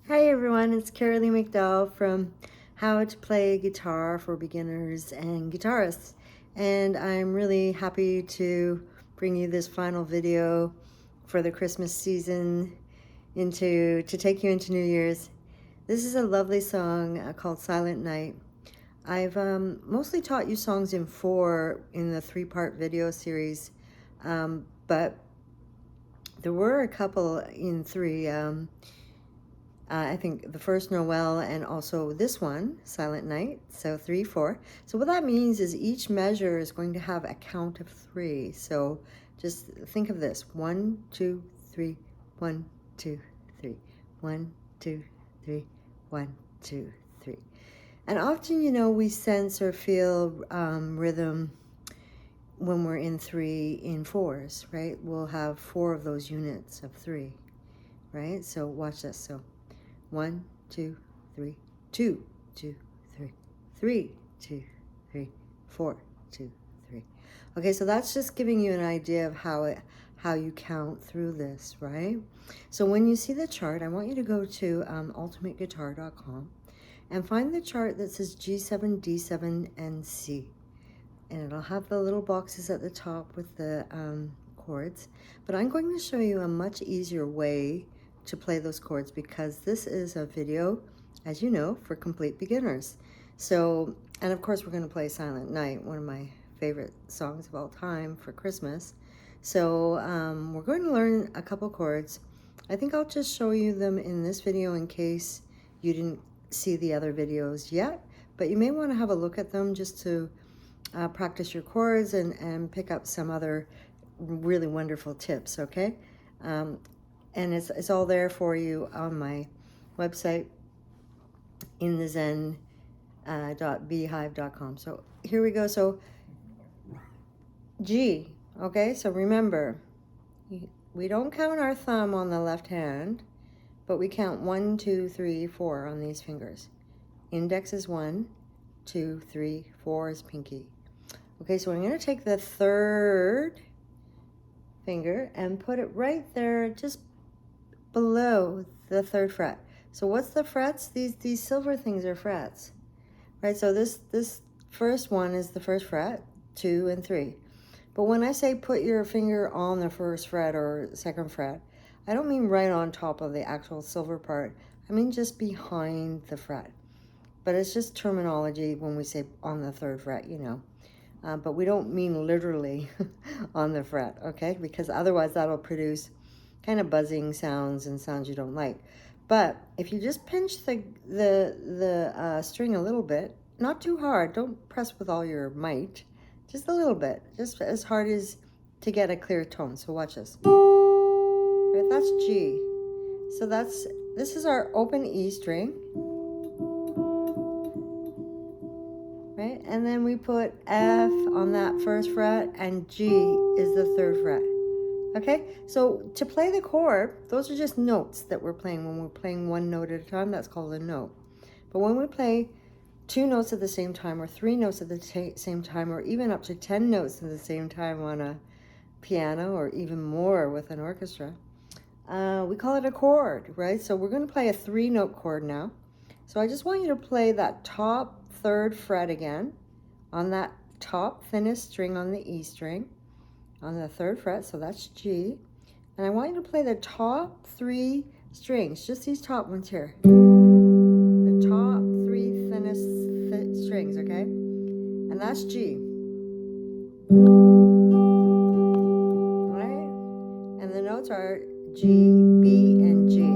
Hi everyone, it's Kerilie McDowall from How to Play Guitar for Beginners and Guitarists. And I'm really happy to bring you this final video for the Christmas season to take you into New Year's. This is a lovely song called Silent Night. I've mostly taught you songs in 4 in the 3-part video series, but there were a couple in 3. I think the first Noel and also this one, Silent Night, so 3, 4. So what that means is each measure is going to have a count of 3. So just think of this: 1, 2, 3, 1, 2, 3, 1, 2, 3, 1, 2, 3. And often, we sense or feel rhythm when we're in 3 in 4s, right? We'll have 4 of those units of 3, right? So watch this. So 1, 2, 3, 2, 2, 3, 3, 2, 3, 4, 2, 3. Okay, so that's just giving you an idea of how you count through this, right? So when you see the chart, I want you to go to ultimateguitar.com and find the chart that says G7, D7, and C. And it'll have the little boxes at the top with the chords. But I'm going to show you a much easier way to play those chords, because this is a video, as you know, for complete beginners. So, and of course we're going to play Silent Night, one of my favorite songs of all time for Christmas. So we're going to learn a couple chords. I think I'll just show you them in this video in case you didn't see the other videos yet, but you may want to have a look at them just to practice your chords and pick up some other really wonderful tips, okay? And it's all there for you on my website, in the zen.beehive.com. So here we go. So G, okay? So remember, we don't count our thumb on the left hand, but we count 1, 2, 3, 4 on these fingers. Index is 1, 2, 3, 4 is pinky. Okay, so I'm going to take the 3rd finger and put it right there, just below the 3rd fret. So what's the frets? These silver things are frets, right? So this first one is the 1st fret, 2 and 3. But when I say put your finger on the 1st fret or 2nd fret, I don't mean right on top of the actual silver part. I mean just behind the fret. But it's just terminology when we say on the 3rd fret, but we don't mean literally on the fret, okay? Because otherwise that'll produce kind of buzzing sounds and sounds you don't like. But if you just pinch the string a little bit, not too hard, don't press with all your might, just a little bit, just as hard as to get a clear tone. So watch this. Right, that's G. So this is our open E string. Right? And then we put F on that 1st fret, and G is the 3rd fret. Okay? So to play the chord, those are just notes that we're playing. When we're playing 1 note at a time, that's called a note. But when we play 2 notes at the same time, or 3 notes at the same time, or even up to 10 notes at the same time on a piano, or even more with an orchestra, we call it a chord, right? So we're going to play a 3-note chord now. So I just want you to play that top 3rd fret again on that top thinnest string on the E string on the 3rd fret, so that's G. And I want you to play the top 3 strings, just these top ones here. The top 3 thinnest strings, okay? And that's G. Right? And the notes are G, B, and G.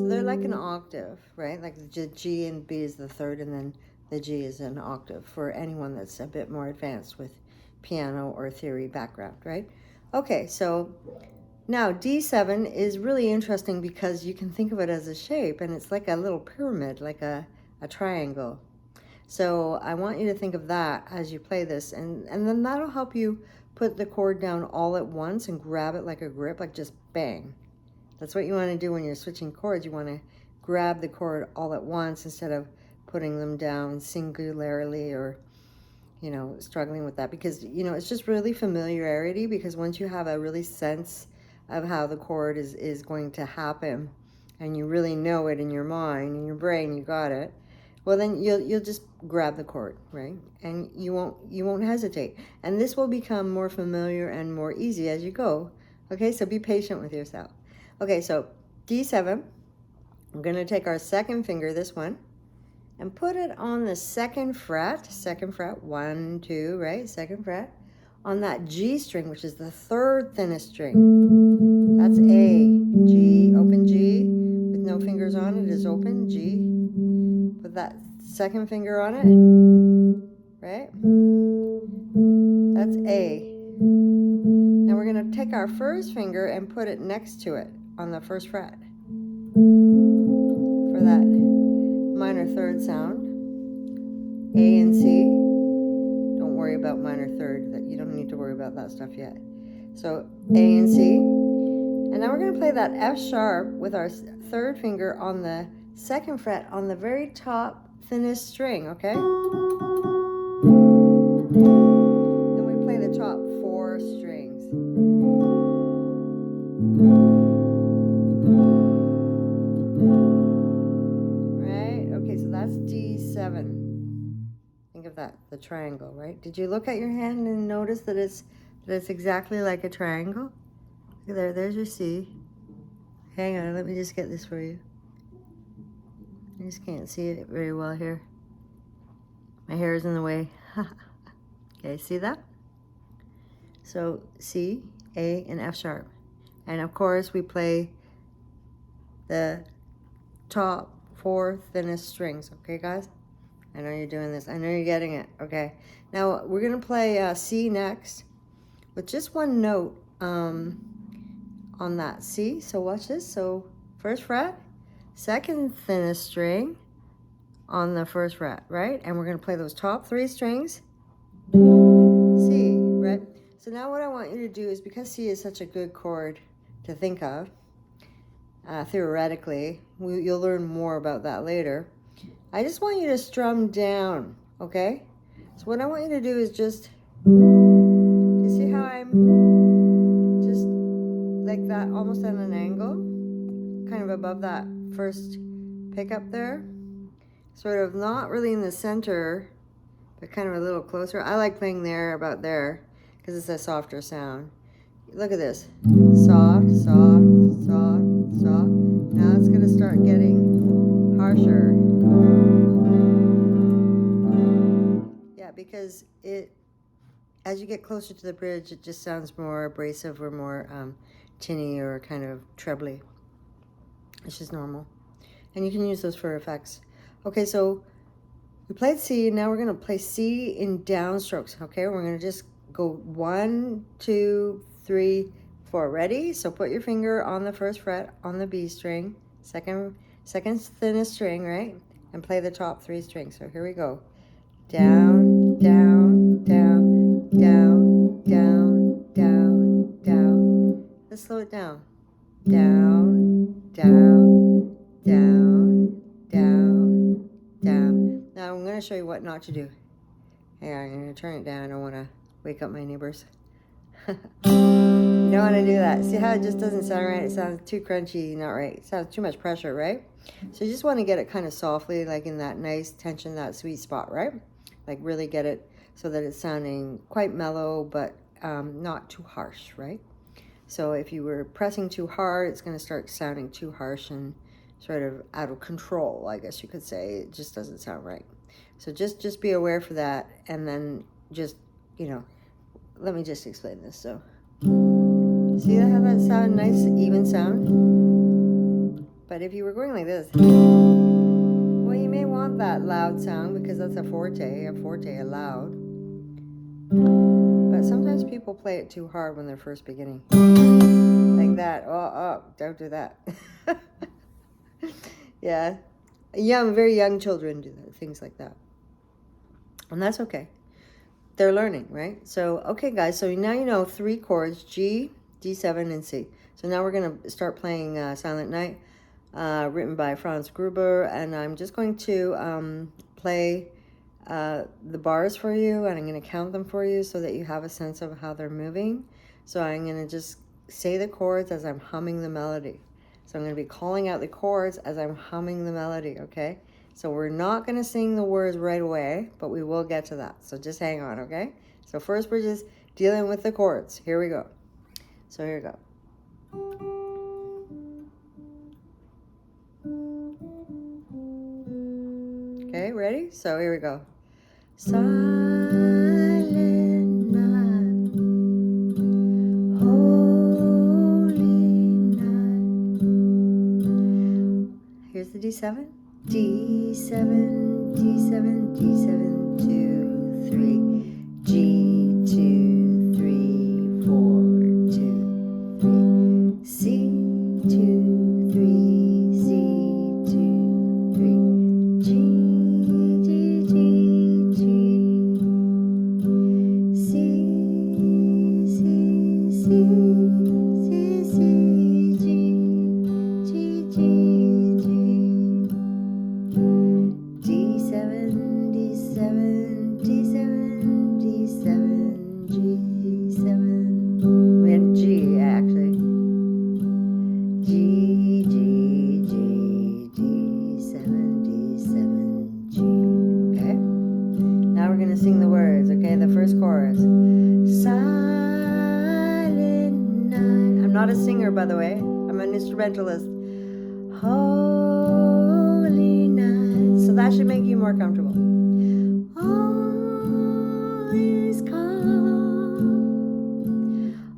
So they're like an octave, right? Like the G and B is the 3rd, and then the G is an octave for anyone that's a bit more advanced with piano or theory background, right? Okay, so now D7 is really interesting because you can think of it as a shape, and it's like a little pyramid, like a triangle. So I want you to think of that as you play this, and then that'll help you put the chord down all at once and grab it like a grip, like just bang. That's what you want to do when you're switching chords. You want to grab the chord all at once instead of putting them down singularly, or struggling with that, because it's just really familiarity, because once you have a really sense of how the chord is going to happen, and you really know it in your mind, in your brain, you got it, well then you'll just grab the chord, right? And you won't hesitate. And this will become more familiar and more easy as you go. Okay, so be patient with yourself. Okay, so D7, I'm going to take our second finger, this one, and put it on the second fret, 1, 2, right? Second fret, on that G string, which is the third thinnest string. That's A, G, open G, with no fingers on it is open, G. Put that second finger on it, right? That's A. Now we're going to take our first finger and put it next to it on the first fret for that minor third sound. A and C. Don't worry about minor third. That you don't need to worry about that stuff yet. So A and C. And now we're going to play that F sharp with our third finger on the second fret on the very top thinnest string, okay? Then we play the top 4 strings. Right? Okay, so that's D7. Think of that, the triangle, right? Did you look at your hand and notice that it's exactly like a triangle? Look there, there's your C. Hang on, let me just get this for you. I just can't see it very well here. My hair is in the way. Okay, see that? So C, A, and F sharp. And of course we play the top 4 thinnest strings, okay guys? I know you're doing this. I know you're getting it, okay? Now we're gonna play C next with just one note on that C. So watch this. So first fret, second thinnest string on the first fret, right? And we're gonna play those top 3 strings, C, right? So now what I want you to do is, because C is such a good chord to think of, theoretically, you'll learn more about that later. I just want you to strum down, okay? So what I want you to do is just, you see how I'm just like that, almost at an angle, kind of above that first pickup there, sort of not really in the center, but kind of a little closer. I like playing there, about there, because it's a softer sound. Look at this, soft, soft, soft, soft. Now it's gonna start getting harsher. Yeah, because as you get closer to the bridge, it just sounds more abrasive or more tinny or kind of trebly. It's just normal. And you can use those for effects. Okay, so we played C, now we're gonna play C in downstrokes, okay? We're gonna just go 1, 2, 3, 4. Ready? So put your finger on the first fret on the B string, second thinnest string, right? And play the top 3 strings. So here we go. Down, down, down, down, down, down, down. Let's slow it down. Down, down, down, down, down. Now I'm going to show you what not to do. Hang on, I'm going to turn it down. I don't want to wake up my neighbors. You don't want to do that. See how it just doesn't sound right? It sounds too crunchy, not right. It sounds too much pressure, right? So you just want to get it kind of softly, like in that nice tension, that sweet spot, right? Like really get it so that it's sounding quite mellow, but not too harsh, right? So if you were pressing too hard, it's going to start sounding too harsh and sort of out of control, I guess you could say. It just doesn't sound right. So just be aware for that, and then just, you know, let me just explain this. So see how that sound, nice even sound? But if you were going like this, well, you may want that loud sound because that's a forte, a loud. But sometimes people play it too hard when they're first beginning. Like that. Oh, don't do that. Yeah. Very young children do that, things like that. And that's okay. They're learning, right? So, okay, guys, so now you know 3 chords, G, D7, and C. So now we're going to start playing Silent Night, written by Franz Gruber, and I'm just going to play the bars for you, and I'm going to count them for you so that you have a sense of how they're moving. So I'm going to just say the chords as I'm humming the melody. So I'm going to be calling out the chords as I'm humming the melody, okay? So we're not going to sing the words right away, but we will get to that. So just hang on, okay? So first we're just dealing with the chords. Here we go. So here we go. Okay, ready? So here we go. Silent night, holy night. Here's the D7. D7, D7, D7, 2, 3. G2, 3, 4, 2, 3. C2, 3, C2, 3. G, G, G, G. C, C, C, C, C, G, G, G, G. D7, D7, D7, D7, G7. We had G actually. G, G, G, D7, D7, G. Okay? Now we're going to sing the words, okay? The first chorus. Silent night. I'm not a singer, by the way. I'm an instrumentalist. Holy night. So that should make you more comfortable. All is calm.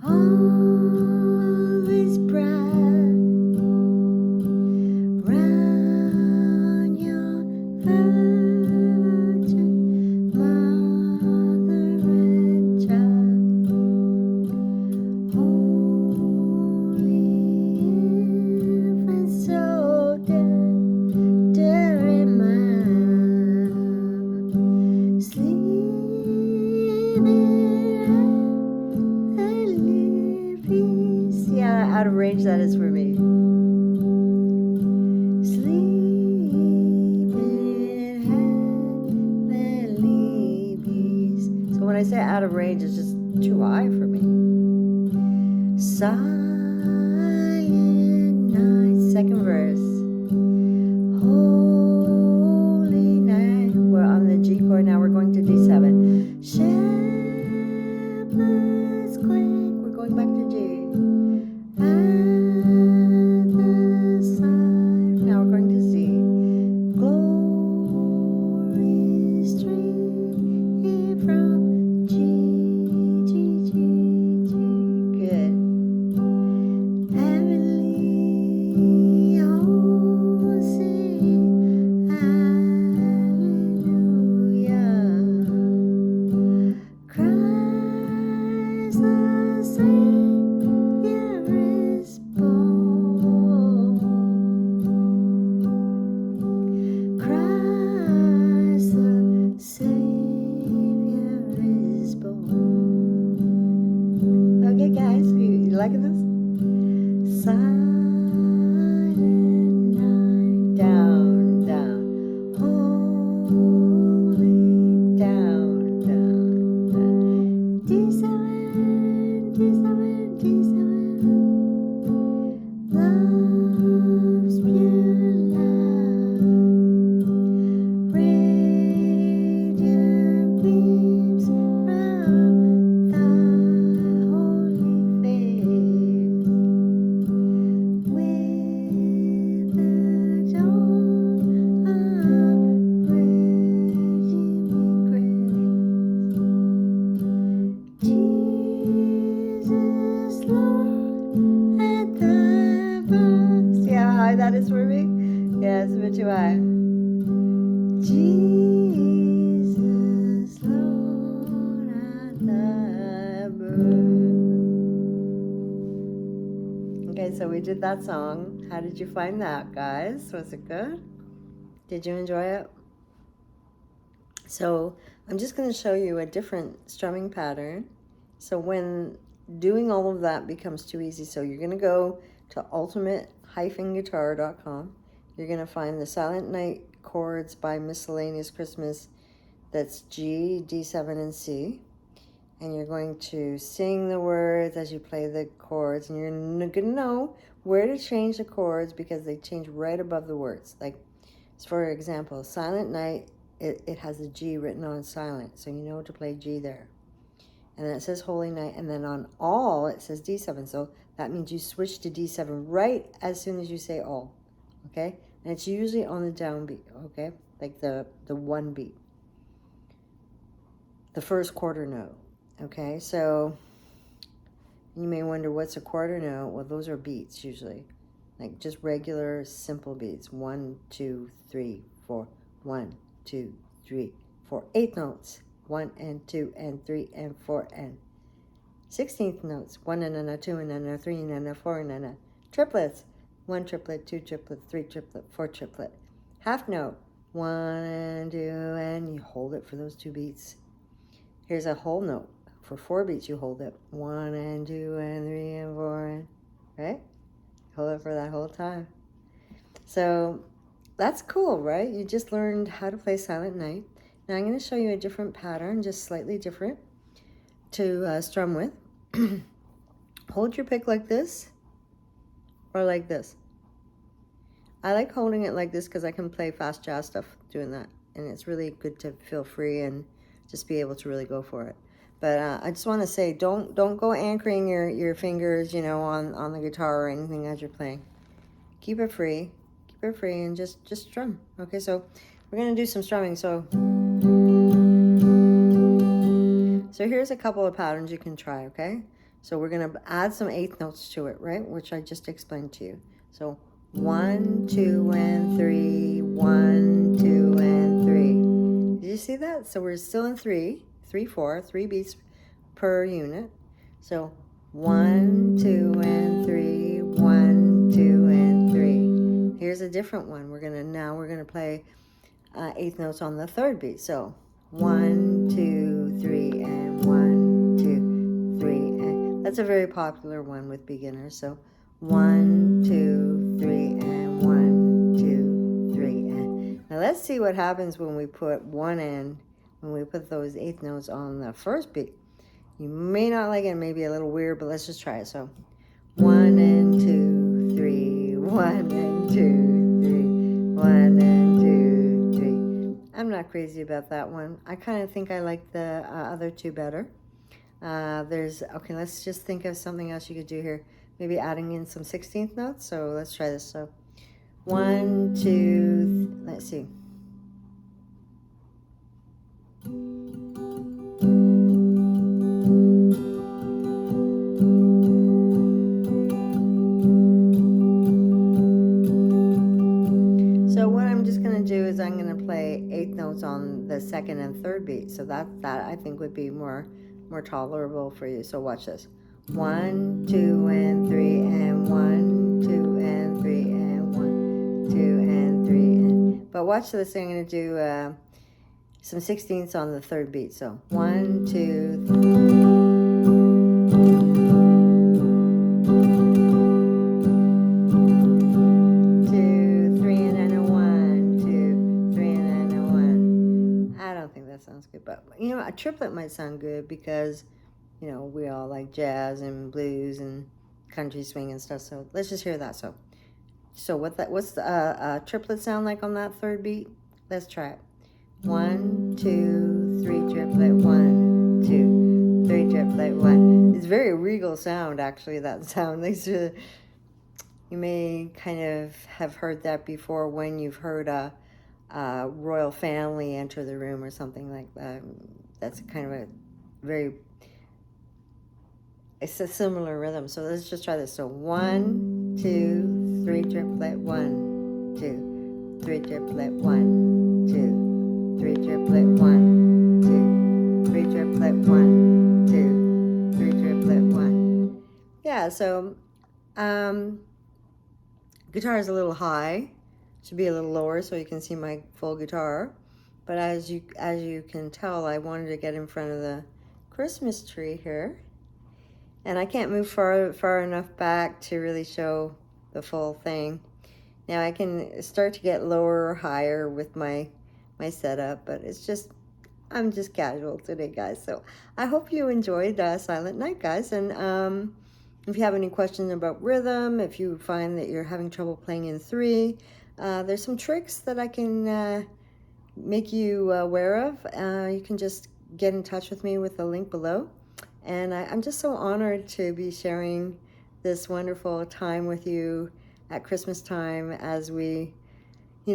All is bright. Round your virgin mother and child. Holy infant, so tender in mind, sleeping heavenly peace. Yeah, out of range that is for me. Sleep in heavenly peace. So when I say out of range, it's just too high for me. Silent night, second verse. Holy night. We're on the G chord now. We're going to D7. Shepherd's quick. We're going back to G. At the side. Now we're going to C. Glory stream from G, G, G, G. Good. Heavenly hosts sing hallelujah. Christ the Savior is born. Christ the Savior is born. Okay, guys, you liking this? Silent night, down, down. Holy, down, down, down. D7, D7, D7. Love's pure love. Radiant beams from thy holy face. With the dawn of redeeming grace. Jesus, Lord, at thy birth. See how high that is for me? Yeah, it's a bit too high. Jesus, Lord, at thy birth. Okay, so we did that song. How did you find that, guys? Was it good? Did you enjoy it? So I'm just going to show you a different strumming pattern. So when doing all of that becomes too easy, so you're going to go to ultimate-guitar.com. You're going to find the Silent Night chords by Miscellaneous Christmas. That's G, D7, and C. and you're going to sing the words as you play the chords, and you're going to know where to change the chords because they change right above the words. Like, for example, Silent Night, it has a G written on silent, so you know to play G there. And then it says Holy Night, and then on All it says D7, so that means you switch to D7 right as soon as you say All, okay? And it's usually on the downbeat, okay? Like the one beat, the first quarter note, okay? So you may wonder, what's a quarter note? Well, those are beats usually, like just regular simple beats. 1, 2, 3, 4. 1, 2, 3, 4. 8 notes. 1 and 2 and 3 and 4 and 16th notes. 1 and a 2 and a 3 and a 4 and a triplets. 1 triplet, 2 triplet, 3 triplet, 4 triplet. Half note. 1 and 2, and you hold it for those 2 beats. Here's a whole note. For 4 beats, you hold it. 1 and 2 and 3 and 4 and, right? Hold it for that whole time. So that's cool, right? You just learned how to play Silent Night. Now I'm going to show you a different pattern, just slightly different, to strum with. Hold your pick like this, or like this. I like holding it like this because I can play fast jazz stuff doing that, and it's really good to feel free and just be able to really go for it. But I just want to say, don't go anchoring your fingers, you know, on the guitar or anything as you're playing. Keep it free, and just strum. Okay, so we're gonna do some strumming. So here's a couple of patterns you can try. Okay, so we're gonna add some 8th notes to it, right? Which I just explained to you. So 1, 2, and 3. 1, 2, and 3. Did you see that? So we're still in 3, 3, 4, 3 beats per unit. So 1, 2, and 3. 1, 2, and 3. Here's a different one. We're gonna play 8th notes on the 3rd beat. So 1, 2, 3, and 1, 2, 3. And that's a very popular one with beginners. So 1, 2, 3, and 1, 2, 3. And now let's see what happens when we put one in, when we put those 8th notes on the 1st beat. You may not like it, it may be a little weird, but let's just try it. So 1 and 2, 3, 1 and 2, 3, 1 and 2, 3. I'm not crazy about that one. I kind of think I like the other 2 better. Okay, let's just think of something else you could do here. Maybe adding in some 16th notes. So let's try this. So 1, 2, let's see. So what I'm just going to do is I'm going to play 8th notes on the 2nd and 3rd beat. So that I think would be more tolerable for you. So watch this. 1, 2, and 3, and 1, 2, and 3, and 1, 2, and 3. And, but watch this. I'm going to do some 16ths on the 3rd beat. So 1, 2, 3. 2, 3, and then a 1, 2, 3, and then a 1. I don't think that sounds good, but you know, a triplet might sound good because, you know, we all like jazz and blues and country swing and stuff. So let's just hear that. So what's the triplet sound like on that 3rd beat? Let's try it. 1, 2, 3 triplet. 1, 2, 3 triplet. 1. It's very regal sound, actually. That sound. You may kind of have heard that before when you've heard a royal family enter the room or something like that. That's kind of a very, it's a similar rhythm. So let's just try this. So 1, 2, 3 triplet. 1, 2, 3 triplet. 1, 2, 3 triplet. 1, 2, 3 triplet. 1, 2, 3 triplet. 1. Yeah. So guitar is a little high. Should be a little lower so you can see my full guitar. But as you can tell, I wanted to get in front of the Christmas tree here. And I can't move far enough back to really show the full thing. Now I can start to get lower or higher with my setup, but it's just I'm just casual today, guys. So I hope you enjoyed Silent Night, guys. And if you have any questions about rhythm, if you find that you're having trouble playing in 3, there's some tricks that I can make you aware of. You can just get in touch with me with the link below. And I'm just so honored to be sharing this wonderful time with you at Christmas time as we,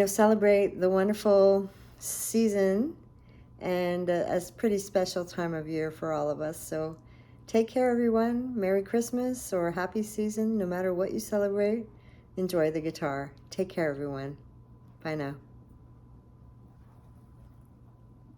celebrate the wonderful season and a pretty special time of year for all of us. So take care, everyone. Merry Christmas or happy season, no matter what you celebrate. Enjoy the guitar. Take care, everyone. Bye now.